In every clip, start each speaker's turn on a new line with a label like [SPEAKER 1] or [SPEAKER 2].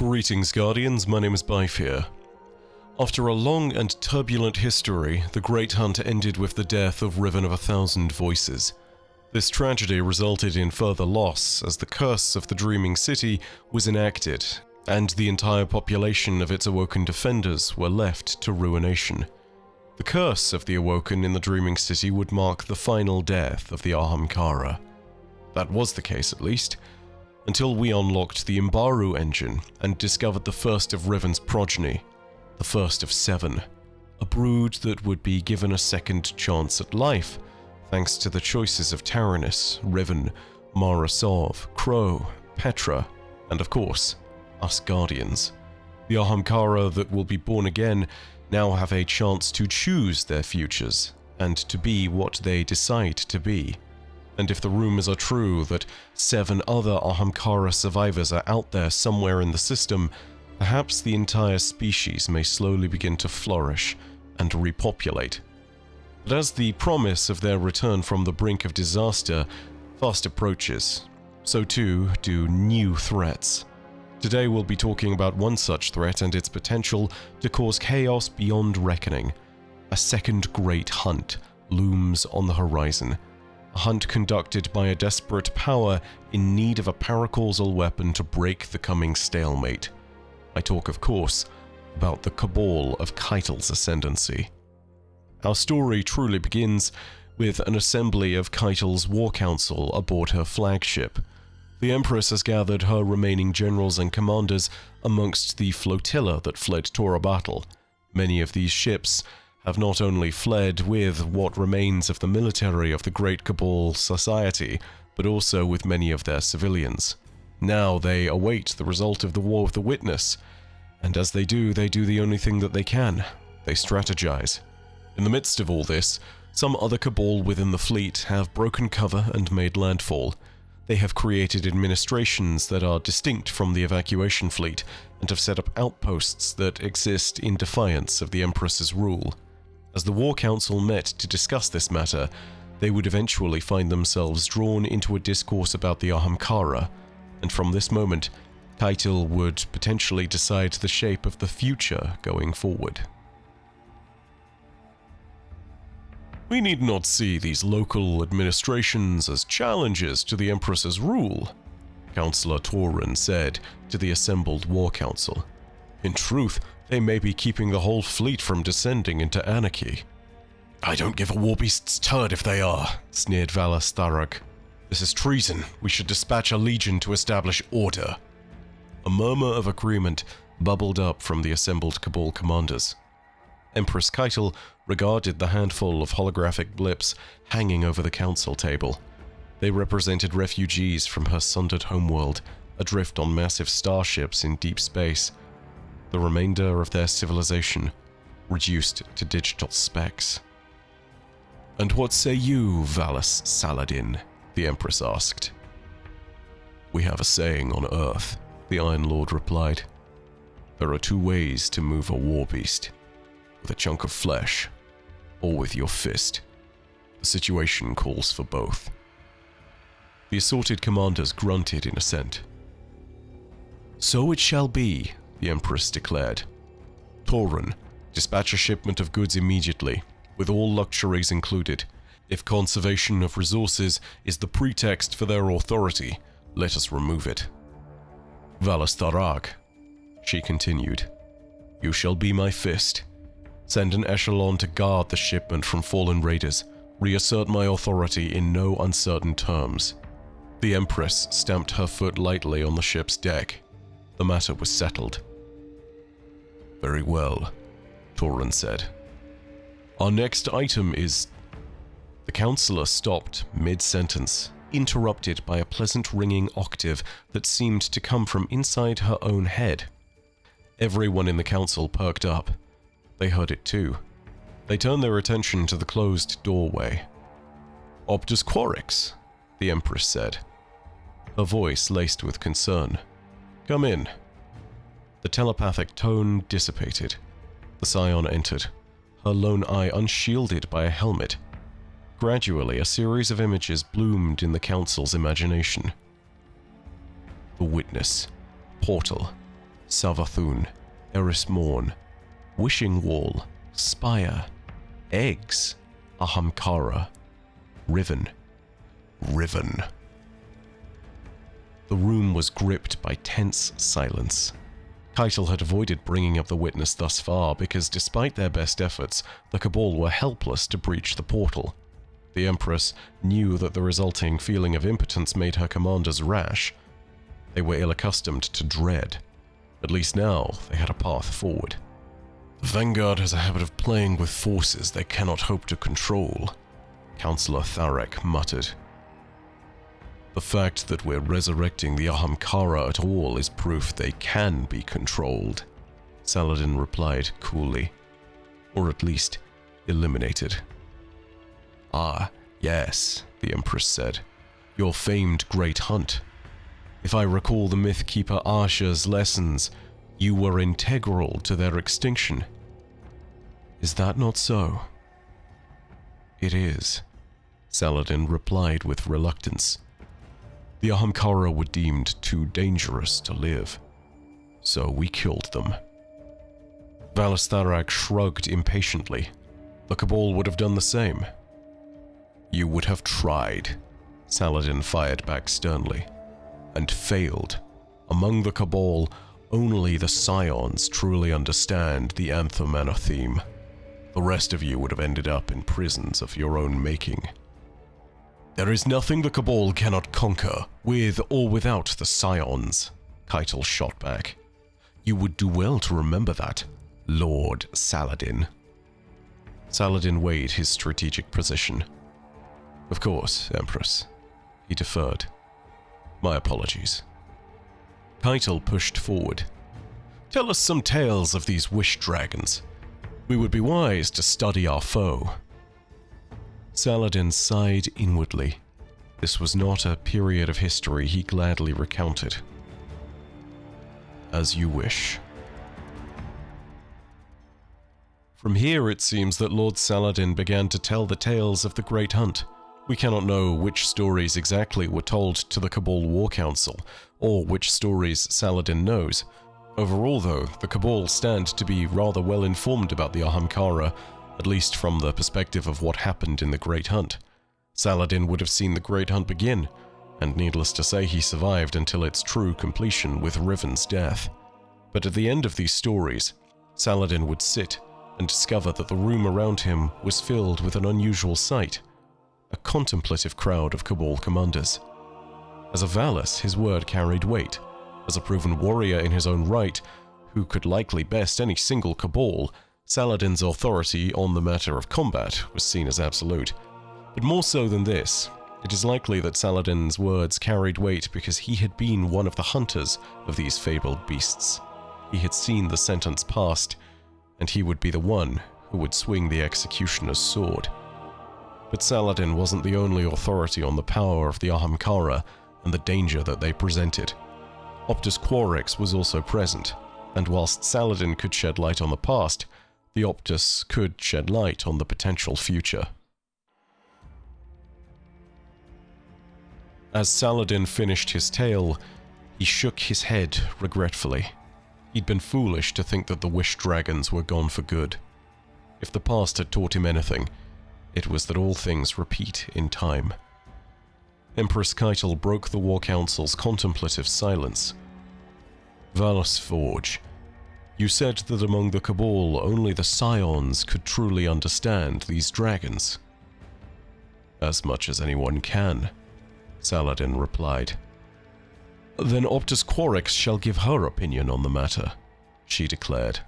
[SPEAKER 1] Greetings, Guardians, my name is Bifear. After a long and turbulent history, the Great Hunt ended with the death of Riven of 1,000 Voices. This tragedy resulted in further loss, as the curse of the Dreaming City was enacted, and the entire population of its Awoken defenders were left to ruination. The curse of the Awoken in the Dreaming City would mark the final death of the Ahamkara. That was the case, at least, until we unlocked the Imbaru engine and discovered the first of Riven's progeny, the first of 7, a brood that would be given a second chance at life, thanks to the choices of Taranis, Riven, Marasov, Crow, Petra, and of course, us Guardians. The Ahamkara that will be born again now have a chance to choose their futures, and to be what they decide to be. And if the rumors are true that 7 other Ahamkara survivors are out there somewhere in the system, perhaps the entire species may slowly begin to flourish and repopulate. But as the promise of their return from the brink of disaster fast approaches, so too do new threats. Today we'll be talking about one such threat and its potential to cause chaos beyond reckoning. A second great hunt looms on the horizon. A hunt conducted by a desperate power in need of a paracausal weapon to break the coming stalemate. I talk, of course, about the Cabal of Keitel's ascendancy. Our story truly begins with an assembly of Keitel's war council aboard her flagship. The Empress has gathered her remaining generals and commanders amongst the flotilla that fled Torobatl. Many of these ships have not only fled with what remains of the military of the Great Cabal Society, but also with many of their civilians. Now they await the result of the War of the Witness, and as they do the only thing that they can. They strategize. In the midst of all this, some other Cabal within the fleet have broken cover and made landfall. They have created administrations that are distinct from the evacuation fleet, and have set up outposts that exist in defiance of the Empress's rule. As the War Council met to discuss this matter, they would eventually find themselves drawn into a discourse about the Ahamkara, and from this moment, Keitel would potentially decide the shape of the future going forward. We need not see these local administrations as challenges to the Empress's rule, Councillor Torin said to the assembled War Council. In truth, they may be keeping the whole fleet from descending into anarchy. I don't give a warbeast's turd if they are, sneered Valas Tharag. This is treason. We should dispatch a legion to establish order. A murmur of agreement bubbled up from the assembled Cabal commanders. Empress Keitel regarded the handful of holographic blips hanging over the council table. They represented refugees from her sundered homeworld, adrift on massive starships in deep space. The remainder of their civilization, reduced to digital specks. And what say you, Valas Saladin? The Empress asked. We have a saying on Earth, the Iron Lord replied. There are 2 ways to move a warbeast. With a chunk of flesh, or with your fist. The situation calls for both. The assorted commanders grunted in assent. So it shall be, the Empress declared. Torin, dispatch a shipment of goods immediately, with all luxuries included. If conservation of resources is the pretext for their authority, let us remove it. Valas Tharag, she continued, you shall be my fist. Send an echelon to guard the shipment from fallen raiders. Reassert my authority in no uncertain terms. The Empress stamped her foot lightly on the ship's deck. The matter was settled. Very well, Torin said. Our next item is... The councillor stopped mid-sentence, interrupted by a pleasant ringing octave that seemed to come from inside her own head. Everyone in the council perked up. They heard it too. They turned their attention to the closed doorway. Optus Quarix, the Empress said, her voice laced with concern. Come in. The telepathic tone dissipated. The Scion entered, her lone eye unshielded by a helmet. Gradually, a series of images bloomed in the Council's imagination. The Witness, Portal, Savathun, Eris Morn, Wishing Wall, Spire, Eggs, Ahamkara, Riven. Riven. The room was gripped by tense silence. Keitel had avoided bringing up the witness thus far because despite their best efforts, the Cabal were helpless to breach the portal. The Empress knew that the resulting feeling of impotence made her commanders rash. They were ill-accustomed to dread. At least now, they had a path forward. The Vanguard has a habit of playing with forces they cannot hope to control, Councillor Tharek muttered. The fact that we're resurrecting the Ahamkara at all is proof they can be controlled, Saladin replied coolly. Or at least, eliminated. Ah, yes, the Empress said. Your famed Great Hunt. If I recall the Mythkeeper Asha's lessons, you were integral to their extinction. Is that not so? It is, Saladin replied with reluctance. The Ahamkara were deemed too dangerous to live, so we killed them. Valis Tharak shrugged impatiently. The Cabal would have done the same. You would have tried, Saladin fired back sternly, and failed. Among the Cabal, only the Scions truly understand the Anthem Anatheme. The rest of you would have ended up in prisons of your own making. There is nothing the Cabal cannot conquer, with or without the Scions, Keitel shot back. You would do well to remember that, Lord Saladin. Saladin weighed his strategic position. Of course, Empress. He deferred. My apologies. Keitel pushed forward. Tell us some tales of these wish dragons. We would be wise to study our foe. Saladin sighed inwardly. This was not a period of history he gladly recounted. As you wish. From here it seems that Lord Saladin began to tell the tales of the Great Hunt. We cannot know which stories exactly were told to the Cabal War Council, or which stories Saladin knows. Overall though, the Cabal stand to be rather well informed about the Ahamkara, at least from the perspective of what happened in the Great Hunt. Saladin would have seen the Great Hunt begin, and needless to say he survived until its true completion with Riven's death. But at the end of these stories, Saladin would sit and discover that the room around him was filled with an unusual sight, a contemplative crowd of Cabal commanders. As a Valis, his word carried weight. As a proven warrior in his own right, who could likely best any single Cabal, Saladin's authority on the matter of combat was seen as absolute. But more so than this, it is likely that Saladin's words carried weight because he had been one of the hunters of these fabled beasts. He had seen the sentence passed, and he would be the one who would swing the executioner's sword. But Saladin wasn't the only authority on the power of the Ahamkara and the danger that they presented. Optus Quarix was also present, and whilst Saladin could shed light on the past, the Optus could shed light on the potential future. As Saladin finished his tale, he shook his head regretfully. He'd been foolish to think that the Wish Dragons were gone for good. If the past had taught him anything, it was that all things repeat in time. Empress Keitel broke the War Council's contemplative silence. Valis Forge, you said that among the Cabal only the Scions could truly understand these dragons. As much as anyone can, Saladin replied. Then Optus Quarix shall give her opinion on the matter, she declared.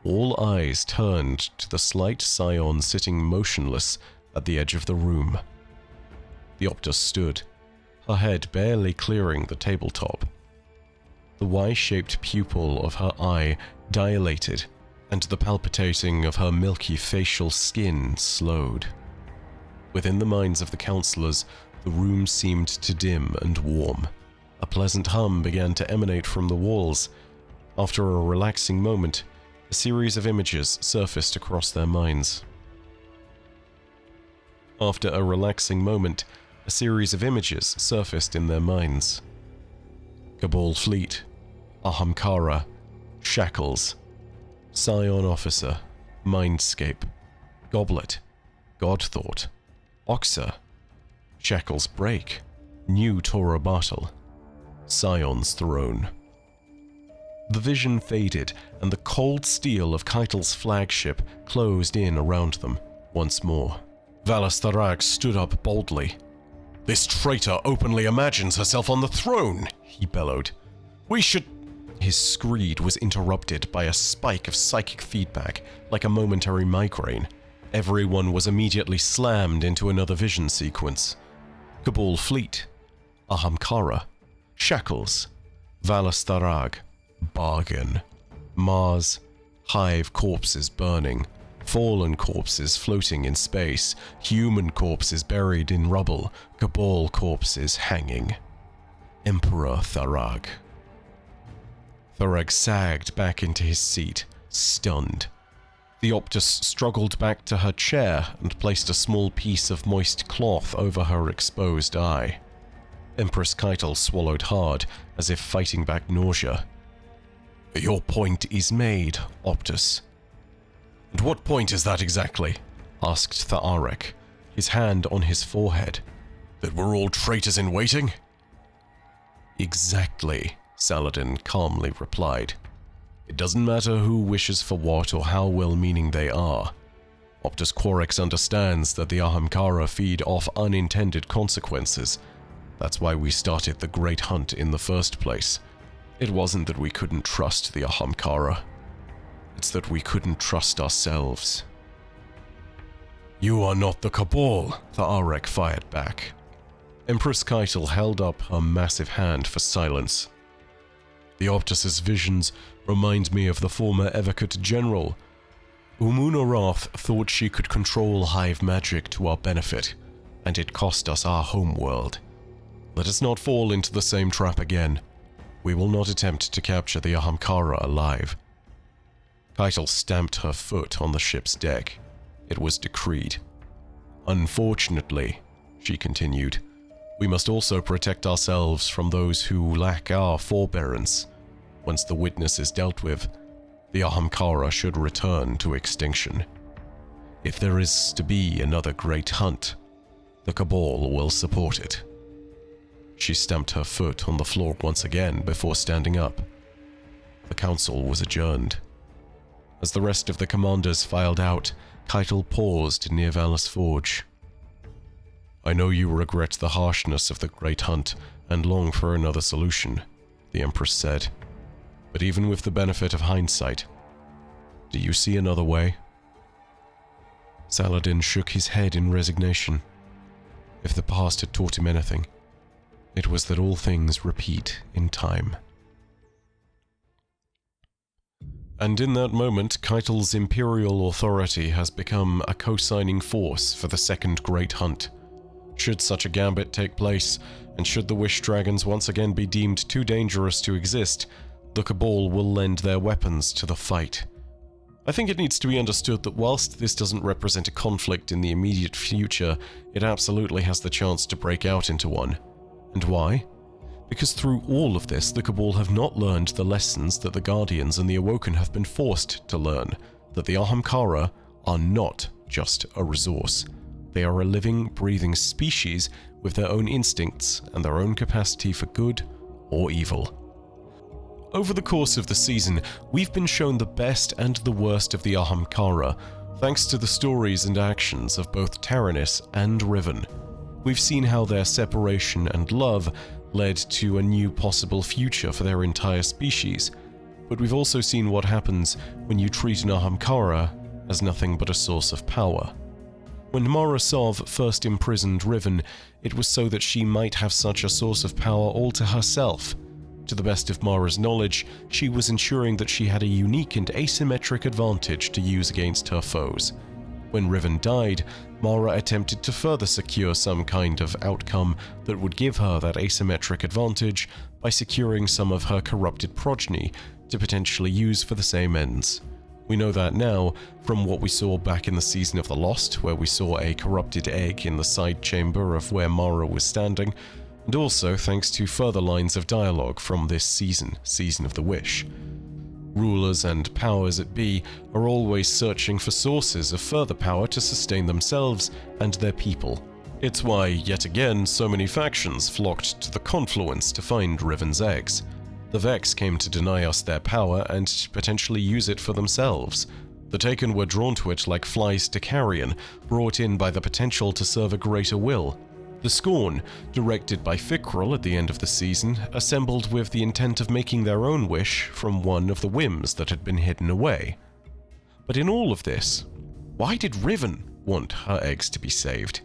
[SPEAKER 1] All eyes turned to the slight Scion sitting motionless at the edge of the room. The Optus stood, her head barely clearing the tabletop. The Y-shaped pupil of her eye dilated, and the palpitating of her milky facial skin slowed. Within the minds of the councillors, the room seemed to dim and warm. A pleasant hum began to emanate from the walls. After a relaxing moment, a series of images surfaced across their minds. After a relaxing moment, a series of images surfaced in their minds. Cabal fleet, Ahamkara, Shackles, Scion Officer, Mindscape, Goblet, Godthought, Oxa, Shackles break, New Torah battle, Scion's throne. The vision faded, and the cold steel of Keitel's flagship closed in around them once more. Valis Tharag stood up boldly. "This traitor openly imagines herself on the throne," he bellowed. "We should—" His screed was interrupted by a spike of psychic feedback, like a momentary migraine. Everyone was immediately slammed into another vision sequence. Cabal Fleet, Ahamkara, Shackles, Valis Tharag, Bargain, Mars, Hive corpses burning, fallen corpses floating in space, human corpses buried in rubble, Cabal corpses hanging. Emperor Tharag. Tharag sagged back into his seat, stunned. The Optus struggled back to her chair and placed a small piece of moist cloth over her exposed eye. Empress Keitel swallowed hard, as if fighting back nausea. "Your point is made, Optus." "And what point is that exactly?" asked Tharek, his hand on his forehead. "That we're all traitors in waiting?" "Exactly," Saladin calmly replied. "It doesn't matter who wishes for what or how well-meaning they are. Optus Quorex understands that the Ahamkara feed off unintended consequences. That's why we started the Great Hunt in the first place. It wasn't that we couldn't trust the Ahamkara. It's that we couldn't trust ourselves." "You are not the Cabal," Tharek fired back. Empress Keitel held up her massive hand for silence. "The Optus's visions remind me of the former Evocate General. Umuna Roth thought she could control Hive magic to our benefit, and it cost us our homeworld. Let us not fall into the same trap again. We will not attempt to capture the Ahamkara alive." Keitel stamped her foot on the ship's deck. It was decreed. "Unfortunately," she continued, "we must also protect ourselves from those who lack our forbearance. Once the witness is dealt with, the Ahamkara should return to extinction. If there is to be another great hunt, the Cabal will support it." She stamped her foot on the floor once again before standing up. The council was adjourned. As the rest of the commanders filed out, Keitel paused near Valis Forge. "I know you regret the harshness of the Great Hunt and long for another solution," the Empress said. "But even with the benefit of hindsight, do you see another way?" Saladin shook his head in resignation. If the past had taught him anything, it was that all things repeat in time. And in that moment, Keitel's imperial authority has become a co-signing force for the Second Great Hunt. Should such a gambit take place, and should the Wish Dragons once again be deemed too dangerous to exist, the Cabal will lend their weapons to the fight. I think it needs to be understood that whilst this doesn't represent a conflict in the immediate future, it absolutely has the chance to break out into one. And why? Because through all of this, the Cabal have not learned the lessons that the Guardians and the Awoken have been forced to learn, that the Ahamkara are not just a resource. They are a living, breathing species with their own instincts and their own capacity for good or evil. Over the course of the season, we've been shown the best and the worst of the Ahamkara, thanks to the stories and actions of both Taranis and Riven. We've seen how their separation and love led to a new possible future for their entire species, but we've also seen what happens when you treat an Ahamkara as nothing but a source of power. When Mara Sov first imprisoned Riven, it was so that she might have such a source of power all to herself. To the best of Mara's knowledge, she was ensuring that she had a unique and asymmetric advantage to use against her foes. When Riven died, Mara attempted to further secure some kind of outcome that would give her that asymmetric advantage by securing some of her corrupted progeny to potentially use for the same ends. We know that now from what we saw back in the Season of the Lost, where we saw a corrupted egg in the side chamber of where Mara was standing, and also thanks to further lines of dialogue from this season, Season of the Wish. Rulers and powers that be are always searching for sources of further power to sustain themselves and their people. It's why, yet again, so many factions flocked to the confluence to find Riven's eggs. The Vex came to deny us their power and potentially use it for themselves. The Taken were drawn to it like flies to carrion, brought in by the potential to serve a greater will. The Scorn, directed by Fikrul at the end of the season, assembled with the intent of making their own wish from one of the whims that had been hidden away. But in all of this, why did Riven want her eggs to be saved?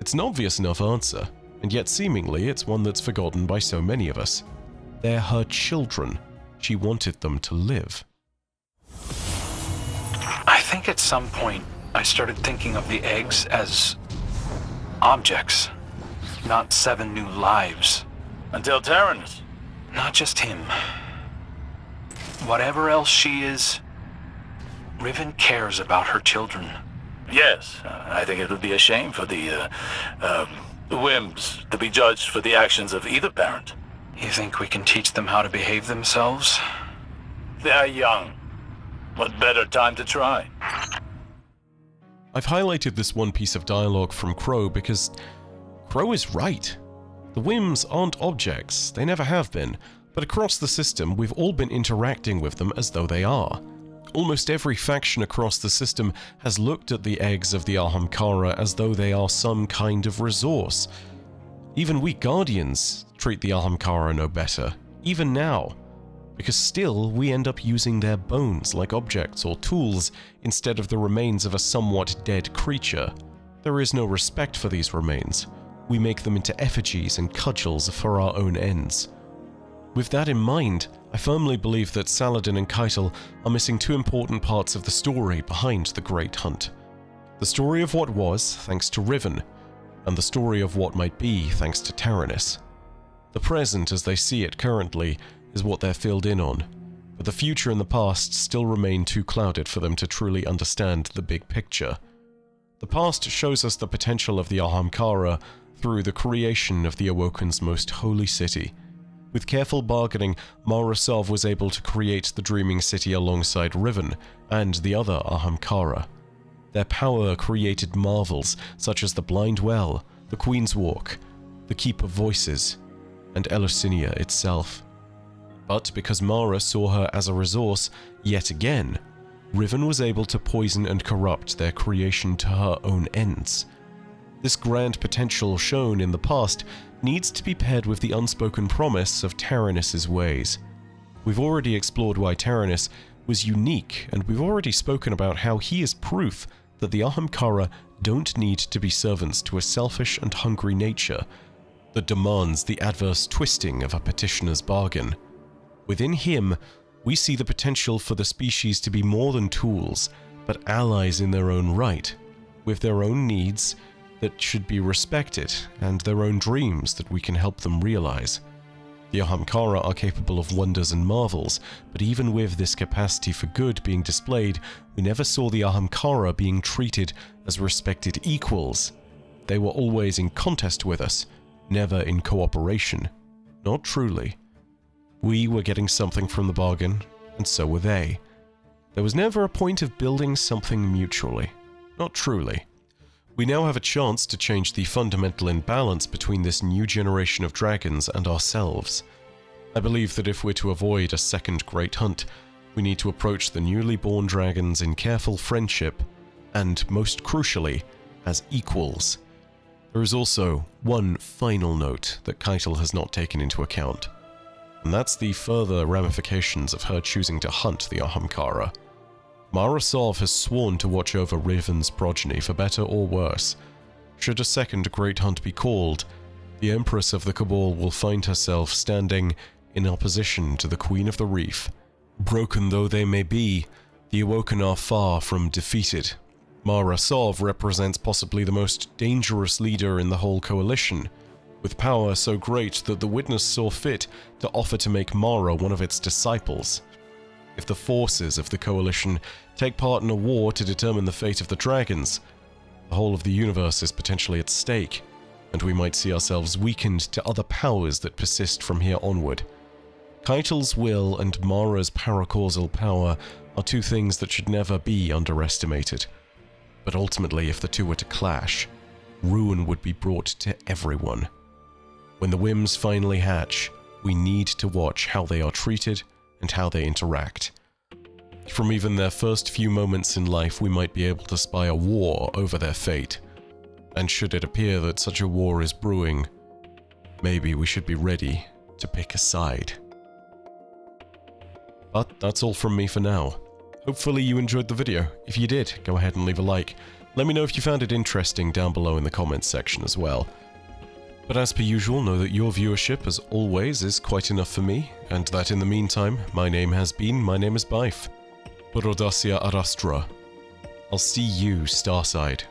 [SPEAKER 1] It's an obvious enough answer, and yet seemingly it's one that's forgotten by so many of us. They're her children. She wanted them to live.
[SPEAKER 2] I think at some point I started thinking of the eggs as objects, not 7 new lives.
[SPEAKER 3] Until Taranis.
[SPEAKER 2] Not just him. Whatever else she is, Riven cares about her children.
[SPEAKER 3] Yes, I think it would be a shame for the whims to be judged for the actions of either parent.
[SPEAKER 2] You think we can teach them how to behave themselves?
[SPEAKER 3] They're young. What better time to try?
[SPEAKER 1] I've highlighted this one piece of dialogue from Crow because Crow is right. The whims aren't objects, they never have been, but across the system we've all been interacting with them as though they are. Almost every faction across the system has looked at the eggs of the Ahamkara as though they are some kind of resource. Even we Guardians treat the Ahamkara no better, even now, because still we end up using their bones like objects or tools instead of the remains of a somewhat dead creature. There is no respect for these remains. We make them into effigies and cudgels for our own ends. With that in mind, I firmly believe that Saladin and Keitel are missing 2 important parts of the story behind the Great Hunt. The story of what was, thanks to Riven, and the story of what might be, thanks to Taranis. The present, as they see it currently, is what they're filled in on, but the future and the past still remain too clouded for them to truly understand the big picture. The past shows us the potential of the Ahamkara through the creation of the Awoken's most holy city. With careful bargaining, Mara Sov was able to create the Dreaming City alongside Riven and the other Ahamkara. Their power created marvels such as the Blind Well, the Queen's Walk, the Keep of Voices, and Eleusinia itself. But because Mara saw her as a resource, yet again, Riven was able to poison and corrupt their creation to her own ends. This grand potential shown in the past needs to be paired with the unspoken promise of Taranis' ways. We've already explored why Taranis was unique, and we've already spoken about how he is proof that the Ahamkara don't need to be servants to a selfish and hungry nature that demands the adverse twisting of a petitioner's bargain. Within him, we see the potential for the species to be more than tools, but allies in their own right, with their own needs that should be respected, and their own dreams that we can help them realize. The Ahamkara are capable of wonders and marvels, but even with this capacity for good being displayed, we never saw the Ahamkara being treated as respected equals. They were always in contest with us, never in cooperation. Not truly. We were getting something from the bargain, and so were they. There was never a point of building something mutually. Not truly. We now have a chance to change the fundamental imbalance between this new generation of dragons and ourselves. I believe that if we're to avoid a second Great Hunt, we need to approach the newly born dragons in careful friendship, and most crucially, as equals. There is also one final note that Keitel has not taken into account, and that's the further ramifications of her choosing to hunt the Ahamkara. Mara Sov has sworn to watch over Riven's progeny for better or worse. Should a second Great Hunt be called, the Empress of the Cabal will find herself standing in opposition to the Queen of the Reef. Broken though they may be, the Awoken are far from defeated. Mara Sov represents possibly the most dangerous leader in the whole coalition, with power so great that the Witness saw fit to offer to make Mara one of its disciples. If the forces of the coalition take part in a war to determine the fate of the dragons, the whole of the universe is potentially at stake, and we might see ourselves weakened to other powers that persist from here onward. Keitel's will and Mara's paracausal power are two things that should never be underestimated. But ultimately, if the two were to clash, ruin would be brought to everyone. When the whims finally hatch, we need to watch how they are treated and how they interact. From even their first few moments in life, we might be able to spy a war over their fate. And should it appear that such a war is brewing, maybe we should be ready to pick a side. But that's all from me for now. Hopefully you enjoyed the video. If you did, go ahead and leave a like. Let me know if you found it interesting down below in the comments section as well. But as per usual, know that your viewership, as always, is quite enough for me, and that in the meantime, my name is Bife. Por Audacia ad Astra. I'll see you, Starside.